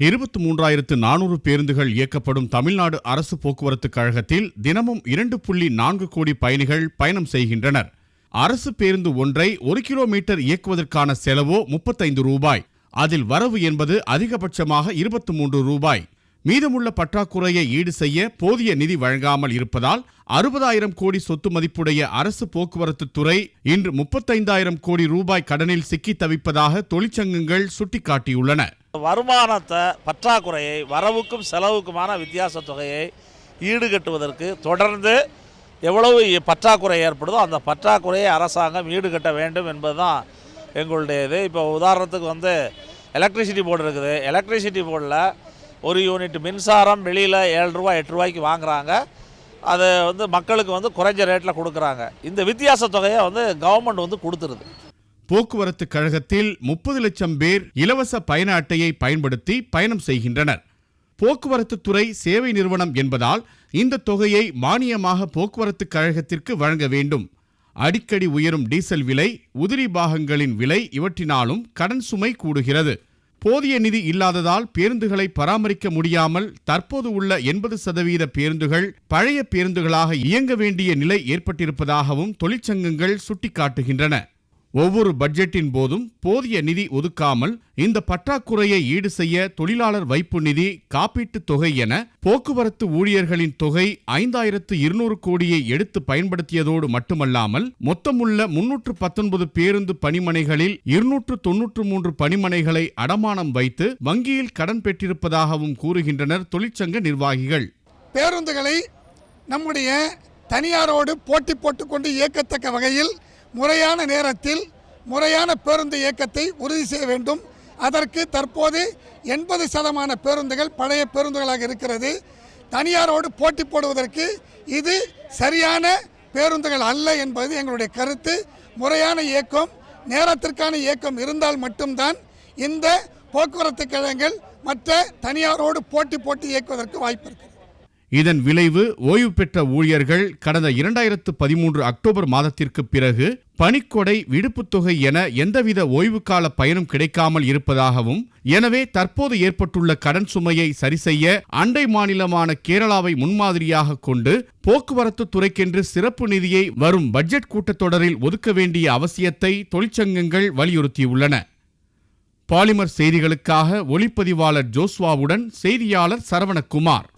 23,400 பேருந்துகள் இயக்கப்படும் தமிழ்நாடு அரசு போக்குவரத்து கழகத்தில் தினமும் 2.4 கோடி பயணிகள் பயணம் செய்கின்றனர். அரசு பேருந்து ஒன்றை 1 கிலோமீட்டர் இயக்குவதற்கான செலவோ 35 ரூபாய். அதில் வரவு என்பது அதிகபட்சமாக 23 ரூபாய். மீதமுள்ள பற்றாக்குறையை ஈடு செய்ய போதிய நிதி வழங்காமல் இருப்பதால் 60,000 கோடி சொத்து மதிப்புடைய அரசு போக்குவரத்து துறை இன்று 35,000 கோடி ரூபாய் கடனில் சிக்கி தவிப்பதாக தொழிற்சங்கங்கள் சுட்டிக்காட்டியுள்ளன. வருமானத்தை பற்றாக்குறையை வரவுக்கும் செலவுக்குமான வித்தியாச தொகையை ஈடுகட்டுவதற்கு தொடர்ந்து எவ்வளவு பற்றாக்குறை ஏற்படுதோ அந்த பற்றாக்குறையை அரசாங்கம் ஈடுகட்ட வேண்டும் என்பதுதான் எங்களுடைய இது. இப்போ உதாரணத்துக்கு எலக்ட்ரிசிட்டி போர்டு இருக்குது. எலக்ட்ரிசிட்டி போர்டில் ஒரு யூனிட் மின்சாரம் வெளியில் 7 ரூபாய் 8 ரூபாய்க்கு வாங்குறாங்க. அதை மக்களுக்கு குறைஞ்ச ரேட்டில் கொடுக்குறாங்க. இந்த வித்தியாச தொகையை கவர்மெண்ட் கொடுத்துருது. போக்குவரத்து கழகத்தில் 30 லட்சம் பேர் இலவச பயண அட்டையை பயன்படுத்தி பயணம் செய்கின்றனர். போக்குவரத்து துறை சேவை நிறுவனம் என்பதால் இந்த தொகையை மானியமாக போக்குவரத்து கழகத்திற்கு வழங்க வேண்டும். அடிக்கடி உயரும் டீசல் விலை, உதிரி பாகங்களின் விலை இவற்றினாலும் கடன் சுமை கூடுகிறது. போதிய நிதி இல்லாததால் பேருந்துகளை பராமரிக்க முடியாமல் தற்போது உள்ள 80% பேருந்துகள் பழைய பேருந்துகளாக இயங்க வேண்டிய நிலை ஏற்பட்டிருப்பதாகவும் தொழிற்சங்கங்கள் சுட்டிக்காட்டுகின்றன. ஒவ்வொரு பட்ஜெட்டின் போதும் போதிய நிதி ஒதுக்காமல் இந்த பற்றாக்குறையை ஈடு செய்ய தொழிலாளர் வைப்பு நிதி, காப்பீட்டுத் தொகை என போக்குவரத்து ஊழியர்களின் தொகை 5,200 கோடியை எடுத்து பயன்படுத்தியதோடு மட்டுமல்லாமல் மொத்தமுள்ள 319 பேருந்து பணிமனைகளில் 293 பணிமனைகளை அடமானம் வைத்து வங்கியில் கடன் பெற்றிருப்பதாகவும் கூறுகின்றனர் தொழிற்சங்க நிர்வாகிகள். பேருந்துகளை நம்முடைய தனியாரோடு போட்டி போட்டுக்கொண்டு இயக்கத்தக்க வகையில் முறையான நேரத்தில் முறையான பேருந்து இயக்கத்தை உறுதி செய்ய வேண்டும். அதற்கு தற்போது 80% பேருந்துகள் பழைய பேருந்துகளாக இருக்கிறது. தனியாரோடு போட்டி போடுவதற்கு இது சரியான பேருந்துகள் அல்ல என்பது எங்களுடைய கருத்து. முறையான இயக்கம், நேரத்திற்கான இயக்கம் இருந்தால் மட்டும்தான் இந்த போக்குவரத்து கழகங்கள் மற்ற தனியாரோடு போட்டி இயக்குவதற்கு வாய்ப்பு இருக்கிறது. இதன் விளைவு ஓய்வு பெற்ற ஊழியர்கள் கடந்த 2013 அக்டோபர் மாதத்திற்கு பிறகு பணிக்கொடை, விடுப்புத் தொகை என எந்தவித ஓய்வு கால பயனும் கிடைக்காமல் இருப்பதாகவும், எனவே தற்போது ஏற்பட்டுள்ள கடன் சுமையை சரிசெய்ய அண்டை மாநிலமான கேரளாவை முன்மாதிரியாக கொண்டு போக்குவரத்து துறைக்கென்று சிறப்பு நிதியை வரும் பட்ஜெட் கூட்டத்தொடரில் ஒதுக்க வேண்டிய அவசியத்தை தொழிற்சங்கங்கள் வலியுறுத்தியுள்ளன. பாலிமர் செய்திகளுக்காக ஒளிப்பதிவாளர் ஜோஸ்வாவுடன் செய்தியாளர் சரவணகுமார்.